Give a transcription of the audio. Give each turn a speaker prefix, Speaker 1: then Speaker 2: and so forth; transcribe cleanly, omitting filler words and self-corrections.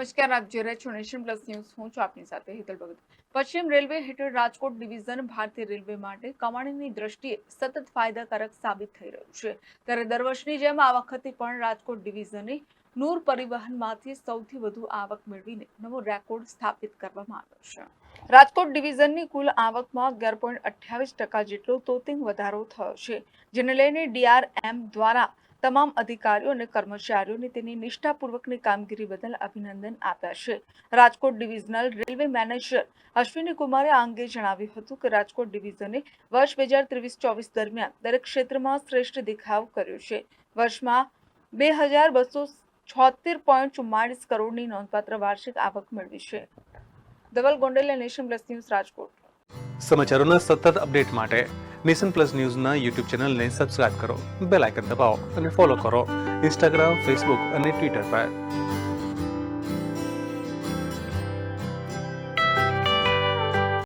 Speaker 1: નમસ્કાર, આપ જોઈ રહ્યા છો નેશન પ્લસ ન્યૂઝ. હું છું આપની સાથે હેતલ ભગત. પશ્ચિમ રેલવે હેઠળ રાજકોટ ડિવિઝન ભારતીય રેલવે માટે કમાણીની દ્રષ્ટિએ સતત ફાયદાકારક સાબિત થઈ રહ્યું છે. ત્યારે દર વર્ષની જેમ આ વખતે પણ રાજકોટ ડિવિઝને નૂર પરિવહનમાંથી સૌથી વધુ આવક મેળવીને નવો રેકોર્ડ સ્થાપિત કરવામાં આવ્યો છે. રાજકોટ ડિવિઝનની કુલ આવકમાં 11.28% જેટલો તોતિંગ વધારો થયો છે, જેને લઈને ડીઆરએમ દ્વારા તમામ અધિકારીઓ અને કર્મચારીઓને તેની નિષ્ઠાપૂર્વકની કામગીરી બદલ અભિનંદન આપ્યા છે. Rajkot divisional railway manager Ashwini કુમારે આ અંગે જણાવ્યું હતું કે રાજકોટ ડિવિઝને વર્ષ 2023-24 દરમિયાન દરેક ક્ષેત્રમાં શ્રેષ્ઠ દેખાવ કર્યો છે. વર્ષમાં 2276.44 કરોડની નોંધપાત્ર વાર્ષિક આવક મેળવી છે. Dhaval Gondal, Nation Plus News, Rajkot.
Speaker 2: સમાચારોના સતત અપડેટ માટે નેશન પ્લસ ન્યૂઝના યુટ્યુબ ચેનલને સબસ્ક્રાઇબ કરો, બેલ આઇકન દબાવો અને ફોલો કરો ઇન્સ્ટાગ્રામ, ફેસબુક અને ટ્વિટર પર.